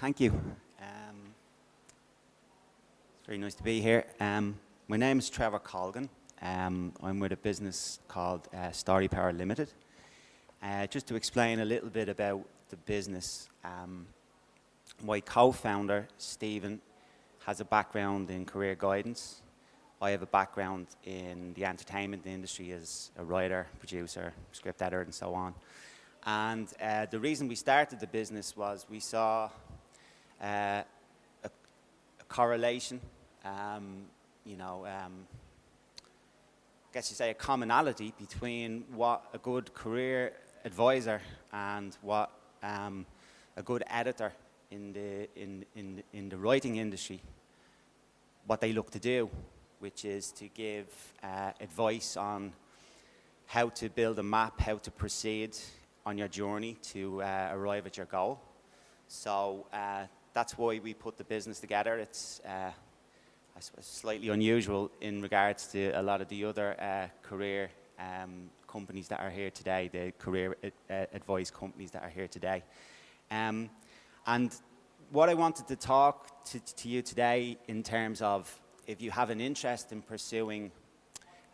Thank you. It's very nice to be here. My name is Trevor Colgan. I'm with a business called Story Power Limited. Just to explain a little bit about the business, my co-founder, Stephen, has a background in career guidance. I have a background in the entertainment industry as a writer, producer, script editor, and so on. And the reason we started the business was we saw a correlation, I guess you say a commonality between what a good career advisor and what a good editor in the writing industry, what they look to do, which is to give advice on how to build a map, how to proceed on your journey to arrive at your goal. So that's why we put the business together. It's I suppose slightly unusual in regards to a lot of the other career companies that are here today, the career advice companies that are here today. And what I wanted to talk to you today in terms of if you have an interest in pursuing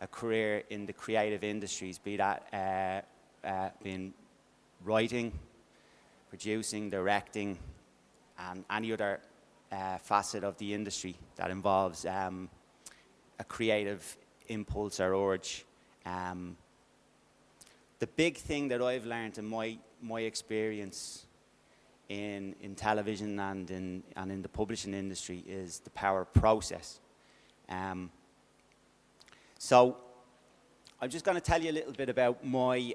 a career in the creative industries, be that being writing, producing, directing, and any other facet of the industry that involves a creative impulse or urge. The big thing that I've learned in my experience in television and in the publishing industry is the power of process. So I'm just going to tell you a little bit about my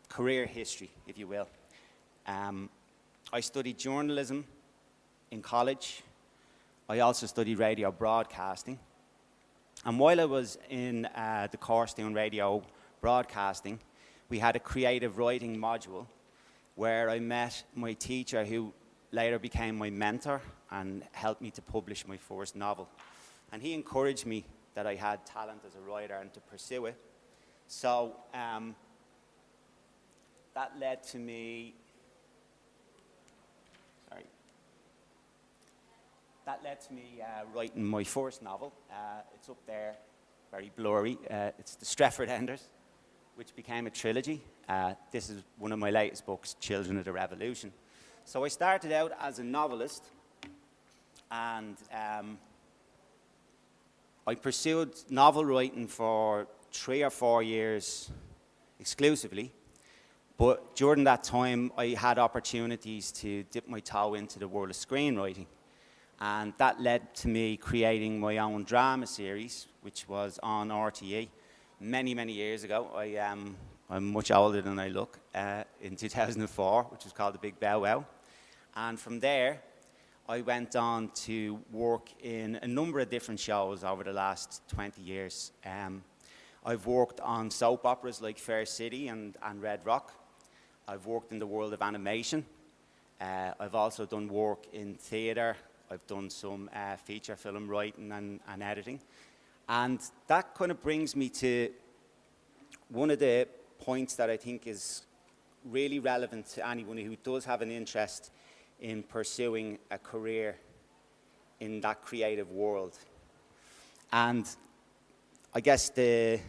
career history, if you will. I studied journalism in college. I also studied radio broadcasting. And while I was in the course doing radio broadcasting, we had a creative writing module where I met my teacher, who later became my mentor and helped me to publish my first novel. And he encouraged me that I had talent as a writer and to pursue it. So that led to me writing my first novel. It's up there, very blurry. It's the Stretford Enders, which became a trilogy. This is one of my latest books, Children of the Revolution. So I started out as a novelist, and I pursued novel writing for 3 or 4 years exclusively. But during that time, I had opportunities to dip my toe into the world of screenwriting. And that led to me creating my own drama series, which was on RTE many, many years ago. I'm much older than I look, in 2004, which was called the Big Bow Wow. And from there, I went on to work in a number of different shows over the last 20 years. I've worked on soap operas like Fair City and Red Rock. I've worked in the world of animation. I've also done work in theatre. I've done some feature film writing and editing. And that kind of brings me to one of the points that I think is really relevant to anyone who does have an interest in pursuing a career in that creative world. And I guess the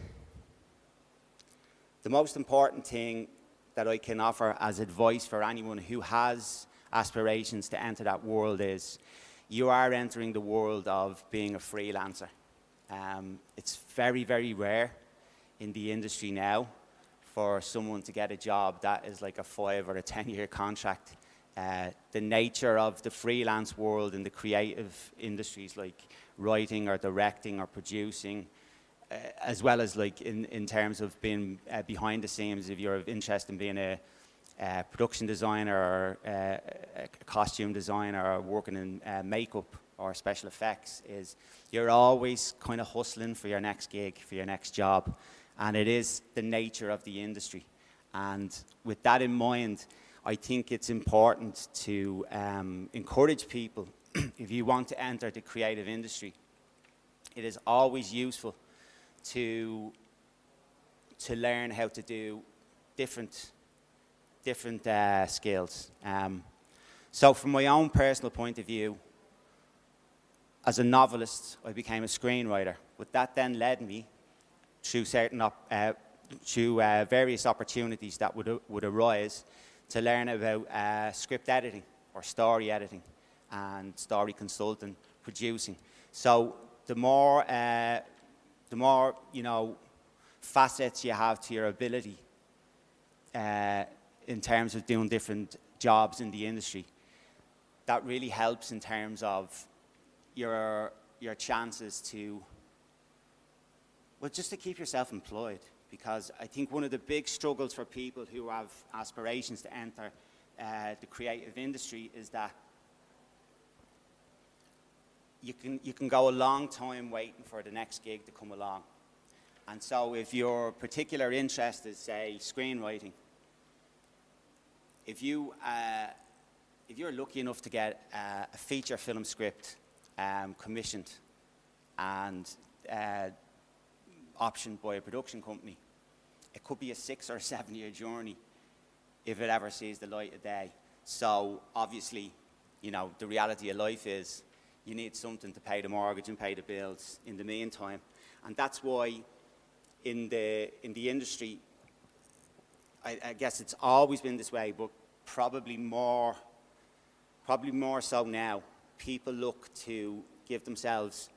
most important thing that I can offer as advice for anyone who has aspirations to enter that world is you are entering the world of being a freelancer. It's very, very rare in the industry now for someone to get a job that is like a 5 or a 10-year contract. The nature of the freelance world in the creative industries like writing or directing or producing, as well as like in terms of being behind the scenes, if you're of interest in being a production designer or a costume designer or working in makeup or special effects, is you're always kind of hustling for your next gig, for your next job. And it is the nature of the industry. And with that in mind, I think it's important to encourage people, if you want to enter the creative industry, it is always useful to learn how to do different skills. So from my own personal point of view, as a novelist, I became a screenwriter. But that then led me through various opportunities that would arise to learn about script editing or story editing and story consulting, producing. So the more facets you have to your ability in terms of doing different jobs in the industry, that really helps in terms of your chances to, well, just to keep yourself employed. Because I think one of the big struggles for people who have aspirations to enter the creative industry is that you can go a long time waiting for the next gig to come along. And so if your particular interest is, say, screenwriting, if you're lucky enough to get a feature film script commissioned and optioned by a production company, it could be a 6 or 7 year journey if it ever sees the light of day. So obviously, the reality of life is you need something to pay the mortgage and pay the bills in the meantime. And that's why in the industry, I guess it's always been this way, but probably more so now, people look to give themselves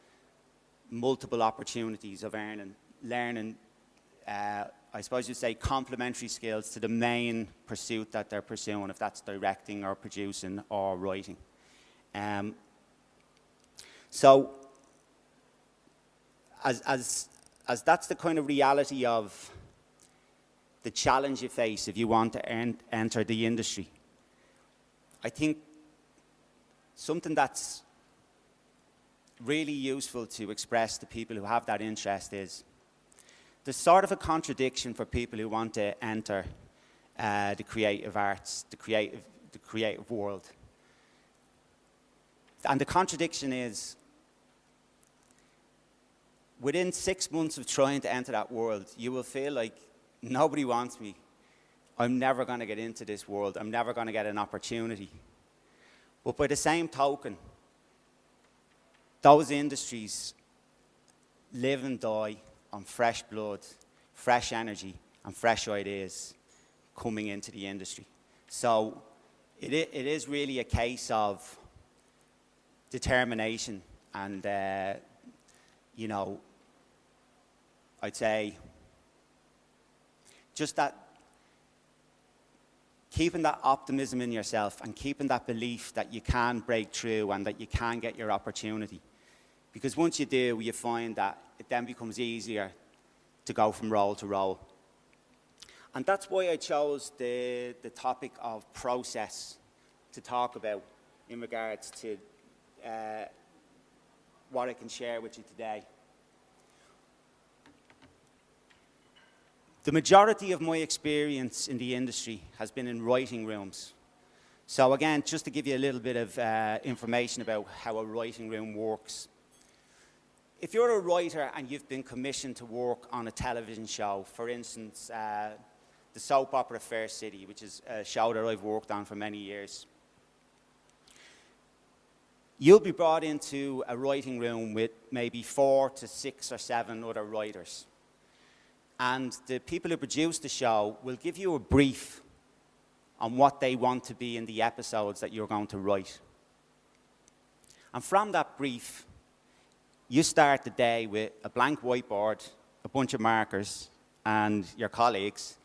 multiple opportunities of learning, I suppose you'd say, complementary skills to the main pursuit that they're pursuing, if that's directing or producing or writing. So, as that's the kind of reality of the challenge you face if you want to enter the industry, I think something that's really useful to express to people who have that interest is there's sort of a contradiction for people who want to enter the creative arts, the creative world. And the contradiction is, within 6 months of trying to enter that world, you will feel like nobody wants me. I'm never going to get into this world. I'm never going to get an opportunity. But by the same token, those industries live and die on fresh blood, fresh energy, and fresh ideas coming into the industry. So it is really a case of determination and, I'd say just that keeping that optimism in yourself and keeping that belief that you can break through and that you can get your opportunity. Because once you do, you find that it then becomes easier to go from role to role. And that's why I chose the topic of process to talk about in regards to what I can share with you today. The majority of my experience in the industry has been in writing rooms. So again, just to give you a little bit of information about how a writing room works. If you're a writer and you've been commissioned to work on a television show, for instance, the soap opera Fair City, which is a show that I've worked on for many years, you'll be brought into a writing room with maybe 4 to 6 or 7 other writers. And the people who produce the show will give you a brief on what they want to be in the episodes that you're going to write. And from that brief, you start the day with a blank whiteboard, a bunch of markers, and your colleagues,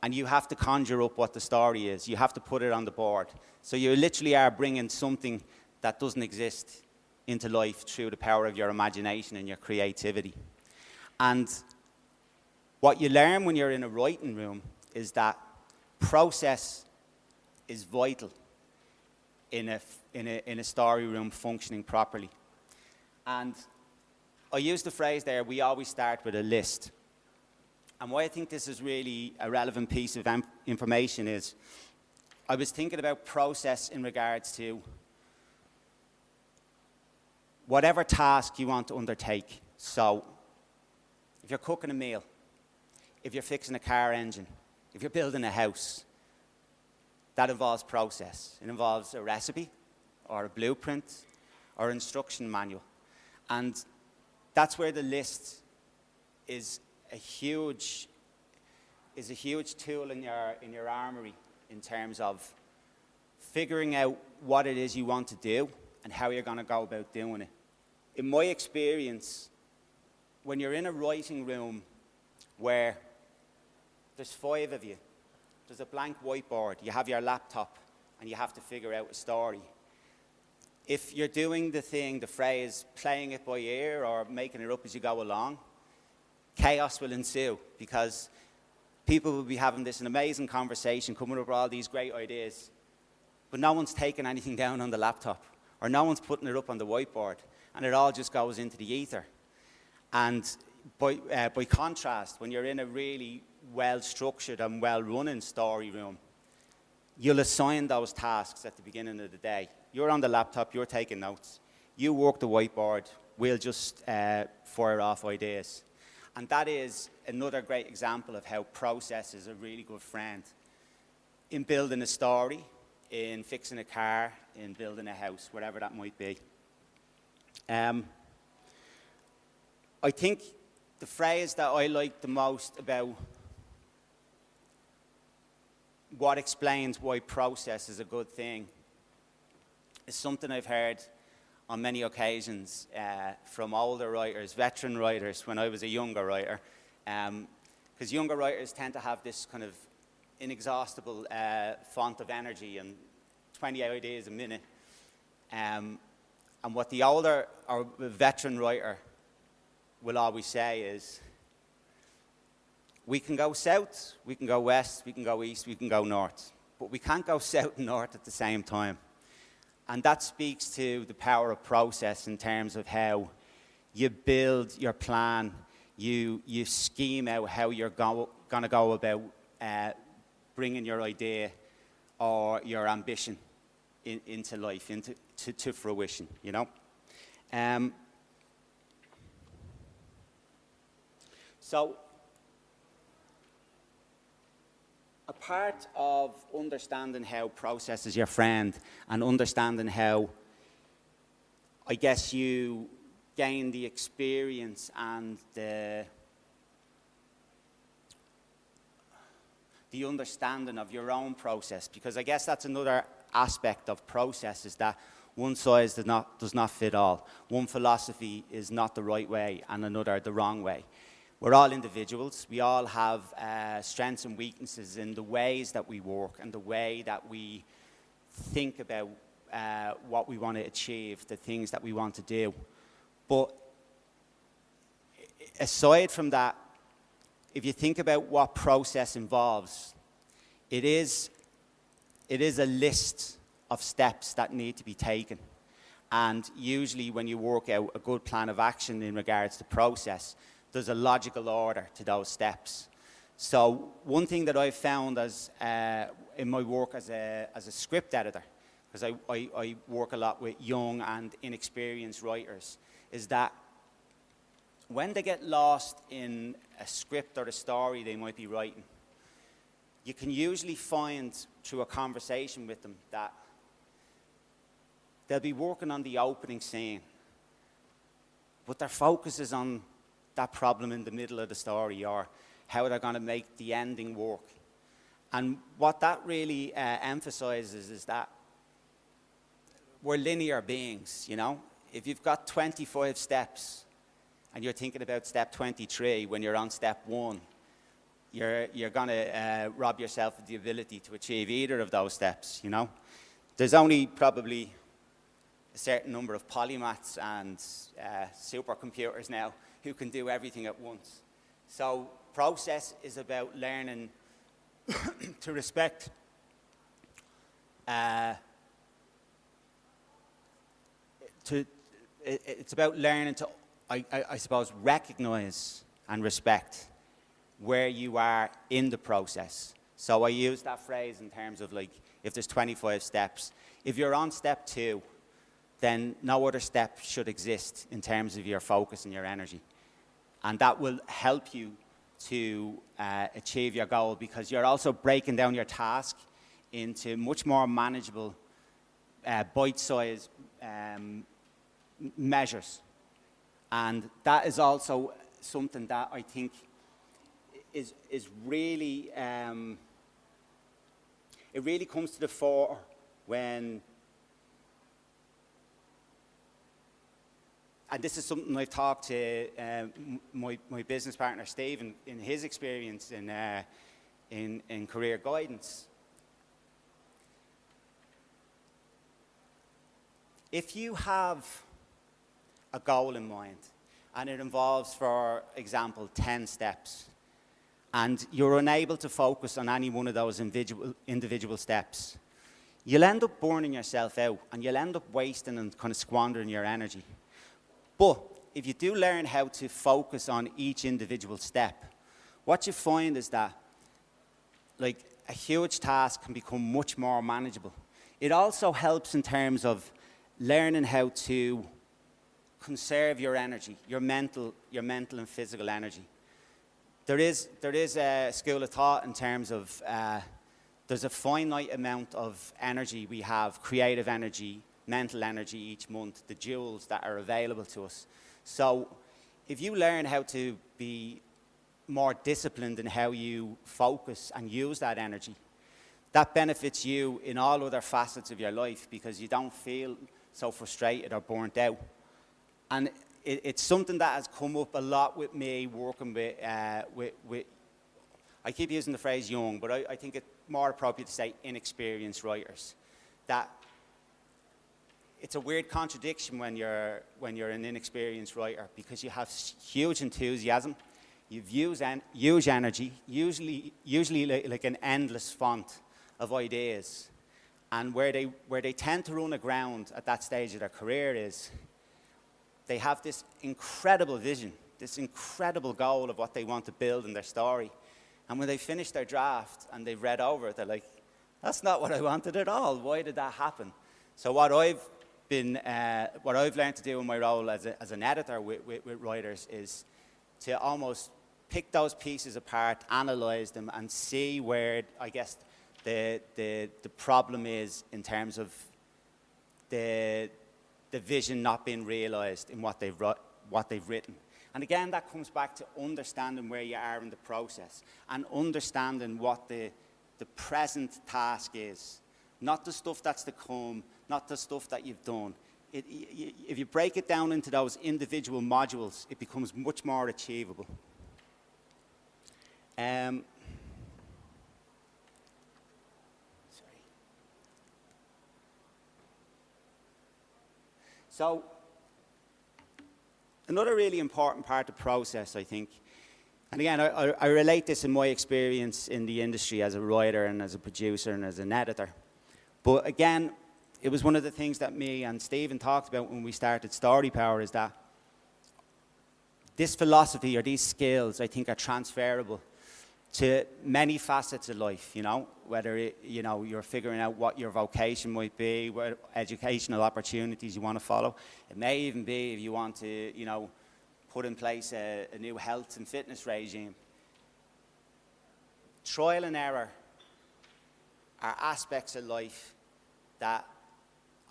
and you have to conjure up what the story is. You have to put it on the board. So you literally are bringing something that doesn't exist into life through the power of your imagination and your creativity. And what you learn when you're in a writing room is that process is vital in a story room functioning properly. And I use the phrase there, we always start with a list. And why I think this is really a relevant piece of information is, I was thinking about process in regards to whatever task you want to undertake. So, if you're cooking a meal, if you're fixing a car engine, if you're building a house, that involves process. It involves a recipe or a blueprint or instruction manual. And that's where the list is a huge tool in your armory in terms of figuring out what it is you want to do and how you're going to go about doing it. In my experience, when you're in a writing room where there's 5 of you, there's a blank whiteboard, you have your laptop, and you have to figure out a story. If you're doing the phrase, playing it by ear or making it up as you go along, chaos will ensue because people will be having an amazing conversation, coming up with all these great ideas, but no one's taking anything down on the laptop or no one's putting it up on the whiteboard, and it all just goes into the ether. And by contrast, when you're in a really well-structured and well-running story room, you'll assign those tasks at the beginning of the day. You're on the laptop, you're taking notes. You work the whiteboard, we'll just fire off ideas. And that is another great example of how process is a really good friend in building a story, in fixing a car, in building a house, whatever that might be. I think the phrase that I like the most about what explains why process is a good thing is something I've heard on many occasions from older writers, veteran writers, when I was a younger writer. Because younger writers tend to have this kind of inexhaustible font of energy and 20 ideas a minute. And what the older or veteran writer will always say is, we can go south, we can go west, we can go east, we can go north, but we can't go south and north at the same time. And that speaks to the power of process in terms of how you build your plan, you scheme out how you're going to go about bringing your idea or your ambition into life, to fruition, you know. So, a part of understanding how process is your friend and understanding how, I guess, you gain the experience and the understanding of your own process, because I guess that's another aspect of process, is that one size does not fit all. One philosophy is not the right way and another the wrong way. We're all individuals. We all have strengths and weaknesses in the ways that we work and the way that we think about what we want to achieve, the things that we want to do. But aside from that, if you think about what process involves, it is a list of steps that need to be taken. And usually when you work out a good plan of action in regards to process, there's a logical order to those steps. So one thing that I've found as in my work as a script editor, because I work a lot with young and inexperienced writers, is that when they get lost in a script or a story they might be writing, you can usually find through a conversation with them that they'll be working on the opening scene, but their focus is on that problem in the middle of the story or how they're going to make the ending work. And what that really emphasizes is that we're linear beings, you know. If you've got 25 steps and you're thinking about step 23 when you're on step 1, you're going to rob yourself of the ability to achieve either of those steps, you know. There's only probably a certain number of polymaths and supercomputers now who can do everything at once. So process is about learning to respect it's about learning to, I suppose, recognize and respect where you are in the process. So I use that phrase in terms of, like, if there's 25 steps, if you're on step 2, then no other step should exist in terms of your focus and your energy. And that will help you to achieve your goal, because you're also breaking down your task into much more manageable, bite-sized measures. And that is also something that I think is really, it really comes to the fore when, and this is something I've talked to my business partner Stephen in his experience in career guidance. If you have a goal in mind and it involves, for example, 10 steps, and you're unable to focus on any one of those individual steps, you'll end up burning yourself out and you'll end up wasting and kind of squandering your energy. But if you do learn how to focus on each individual step, what you find is that like a huge task can become much more manageable. It also helps in terms of learning how to conserve your energy, your mental and physical energy. There is a school of thought in terms of there's a finite amount of energy we have, creative energy, mental energy each month, the joules that are available to us. So if you learn how to be more disciplined in how you focus and use that energy, that benefits you in all other facets of your life because you don't feel so frustrated or burnt out. And it's something that has come up a lot with me working with I keep using the phrase young, but I think it's more appropriate to say inexperienced writers. That it's a weird contradiction when you're an inexperienced writer because you have huge enthusiasm, you've huge energy, usually like an endless font of ideas. And where they tend to run aground at that stage of their career is they have this incredible vision, this incredible goal of what they want to build in their story. And when they finish their draft and they've read over it, they're like, that's not what I wanted at all. Why did that happen? So what I've learned to do in my role as an editor with writers is to almost pick those pieces apart, analyze them, and see where, I guess, the problem is in terms of the vision not being realized in what they've written. And again, that comes back to understanding where you are in the process and understanding what the present task is, not the stuff that's to come, not the stuff that you've done. If you break it down into those individual modules, it becomes much more achievable. So, another really important part of the process, I think, and again, I relate this in my experience in the industry as a writer and as a producer and as an editor. But again, it was one of the things that me and Stephen talked about when we started Story Power is that this philosophy or these skills, I think, are transferable to many facets of life, you know, whether you're figuring out what your vocation might be, what educational opportunities you want to follow. It may even be if you want to, put in place a new health and fitness regime. Trial and error are aspects of life that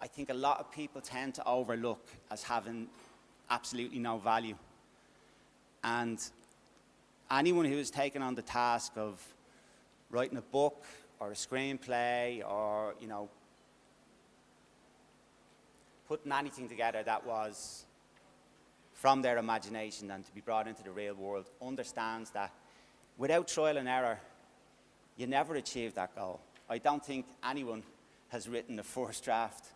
I think a lot of people tend to overlook as having absolutely no value. And anyone who has taken on the task of writing a book or a screenplay or, putting anything together that was from their imagination and to be brought into the real world understands that without trial and error, you never achieve that goal. I don't think anyone has written the first draft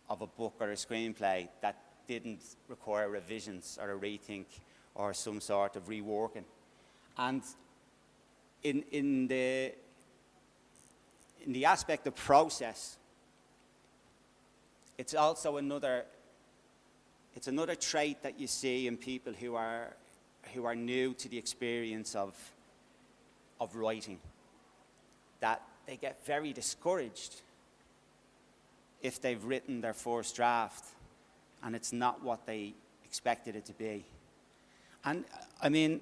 of a book or a screenplay that didn't require revisions or a rethink or some sort of reworking. And in the aspect of process, it's also another trait that you see in people who are new to the experience of writing, that they get very discouraged if they've written their first draft and it's not what they expected it to be. And I mean,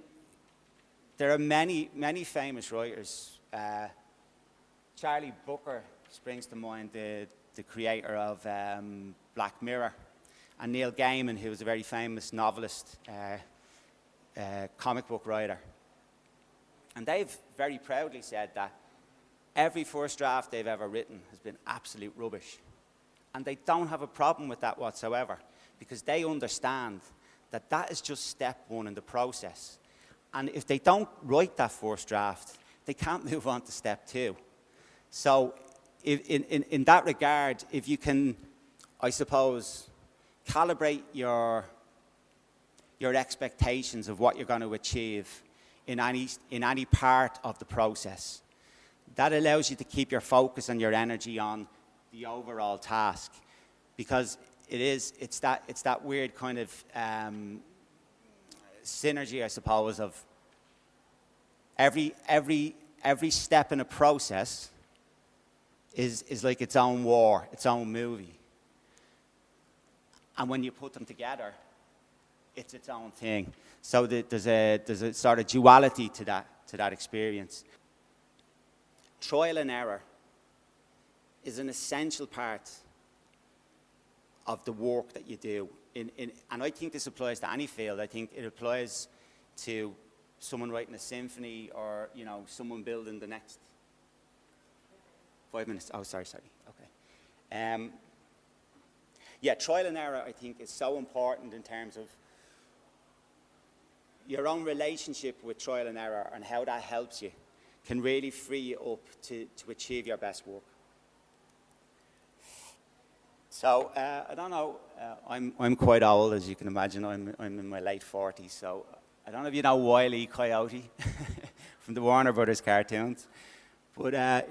there are many famous writers Charlie Brooker springs to mind, the creator of Black Mirror, and Neil Gaiman, who was a very famous novelist, comic book writer. And they've very proudly said that every first draft they've ever written has been absolute rubbish. And they don't have a problem with that whatsoever, because they understand that that is just step one in the process. And if they don't write that first draft, they can't move on to step two. So in that regard, if you can, I suppose, calibrate your expectations of what you're going to achieve in any part of the process, that allows you to keep your focus and your energy on the overall task, because it's that weird kind of synergy, I suppose, of every step in a process is like its own war, its own movie. And when you put them together, it's its own thing. So there's a sort of duality to that experience. Trial and error is an essential part of the work that you do. And I think this applies to any field. I think it applies to someone writing a symphony, or someone building the next 5 minutes. Oh, sorry. Okay. Trial and error, I think, is so important in terms of your own relationship with trial and error, and how that helps you can really free you up to achieve your best work. So I don't know. I'm quite old, as you can imagine. I'm in my late 40s. So I don't know if you know Wile E. Coyote from the Warner Brothers cartoons, but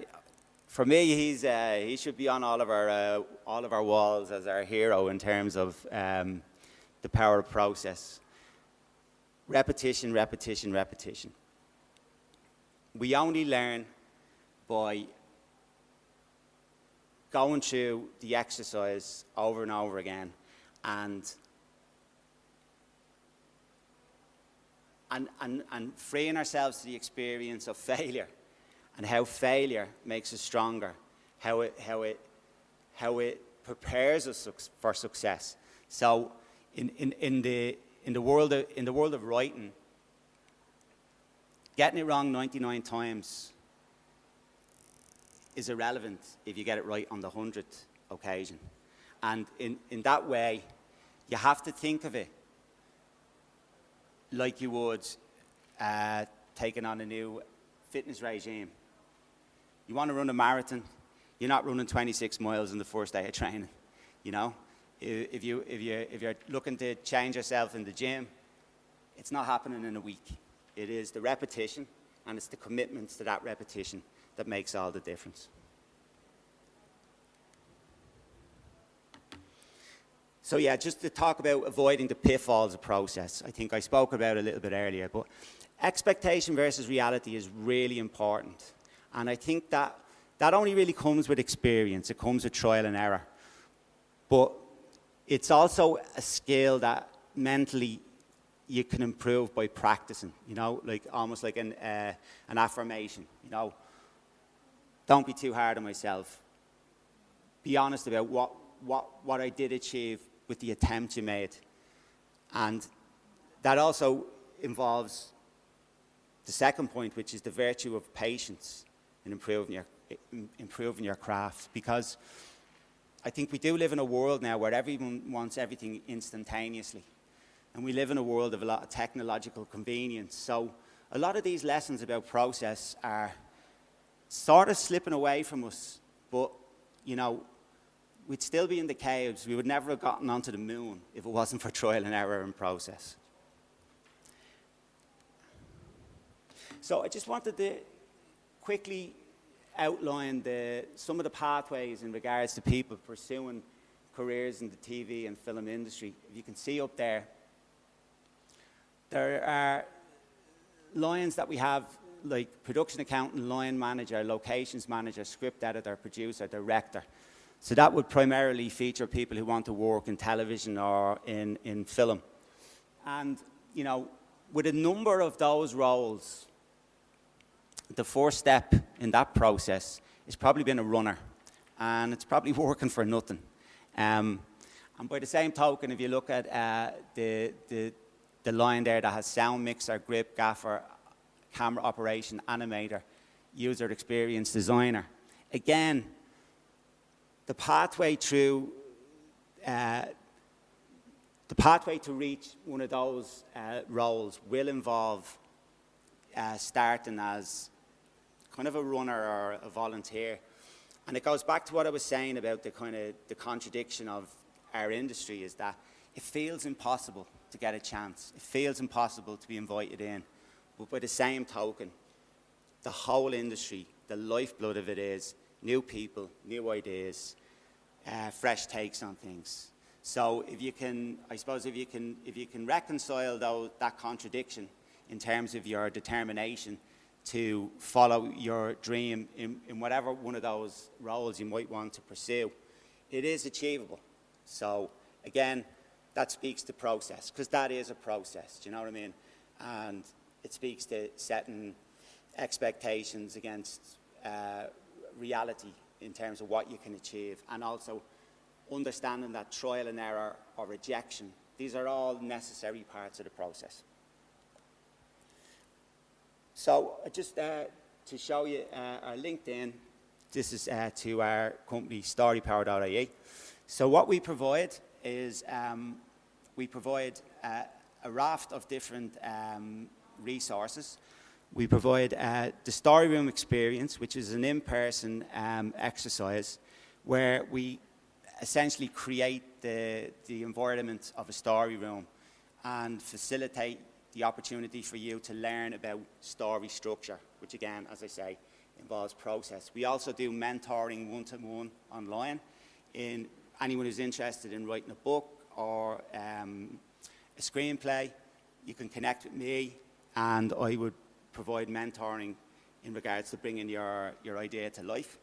for me, he should be on all of our walls as our hero in terms of the power of process. Repetition, repetition, repetition. We only learn by going through the exercise over and over again, and freeing ourselves to the experience of failure, and how failure makes us stronger, how it prepares us for success. So in the world of writing, getting it wrong 99 times is irrelevant if you get it right on the 100th occasion. And in that way, you have to think of it like you would taking on a new fitness regime. You want to run a marathon, you're not running 26 miles in the first day of training. If you're looking to change yourself in the gym, it's not happening in a week. It is the repetition, and it's the commitments to that repetition that makes all the difference. So just to talk about avoiding the pitfalls of process. I think I spoke about it a little bit earlier, but expectation versus reality is really important. And I think that only really comes with experience. It comes with trial and error. But it's also a skill that mentally you can improve by practicing, like almost like an affirmation, Don't be too hard on myself. Be honest about what I did achieve with the attempt you made. And that also involves the second point, which is the virtue of patience in improving your craft. Because I think we do live in a world now where everyone wants everything instantaneously. And we live in a world of a lot of technological convenience. So a lot of these lessons about process are sort of slipping away from us. But, we'd still be in the caves. We would never have gotten onto the moon if it wasn't for trial and error and process. So I just wanted to quickly outline some of the pathways in regards to people pursuing careers in the TV and film industry. If you can see up there are lines that we have, like production accountant, line manager, locations manager, script editor, producer, director. So that would primarily feature people who want to work in television or in film. And, with a number of those roles, the first step in that process it's probably been a runner, and it's probably working for nothing. And by the same token, if you look at the line there that has sound mixer, grip, gaffer, camera operation, animator, user experience designer, again, the pathway through the pathway to reach one of those roles will involve starting as kind of a runner or a volunteer. And it goes back to what I was saying about the kind of the contradiction of our industry, is that it feels impossible to get a chance. It feels impossible to be invited in. But by the same token, the whole industry, the lifeblood of it is new people, new ideas, fresh takes on things. So if you can, I suppose, if you can reconcile that contradiction in terms of your determination to follow your dream in whatever one of those roles you might want to pursue, it is achievable. So again, that speaks to process, because that is a process, do you know what I mean? And it speaks to setting expectations against reality in terms of what you can achieve, and also understanding that trial and error or rejection, these are all necessary parts of the process. So just to show you our LinkedIn, this is to our company storypower.ie. So what we provide is we provide a raft of different resources. We provide the story room experience, which is an in-person exercise where we essentially create the environment of a story room and facilitate the opportunity for you to learn about story structure, which again, as I say, involves process. We also do mentoring one-to-one online. In anyone who's interested in writing a book or a screenplay, you can connect with me and I would provide mentoring in regards to bringing your idea to life.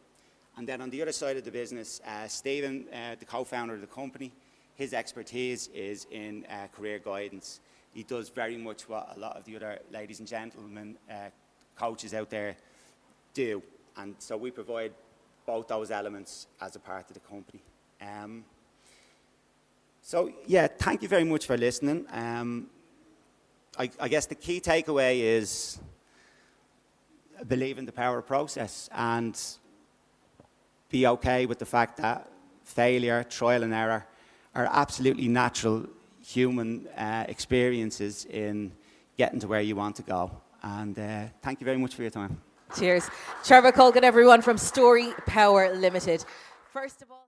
And then on the other side of the business, Stephen, the co-founder of the company, his expertise is in career guidance. He does very much what a lot of the other ladies and gentlemen coaches out there do. And so we provide both those elements as a part of the company. So yeah, thank you very much for listening. I guess the key takeaway is believe in the power of process and be okay with the fact that failure, trial and error are absolutely natural human experiences in getting to where you want to go. And thank you very much for your time. Cheers. Trevor Colgan, everyone, from Story Power Limited. First of all,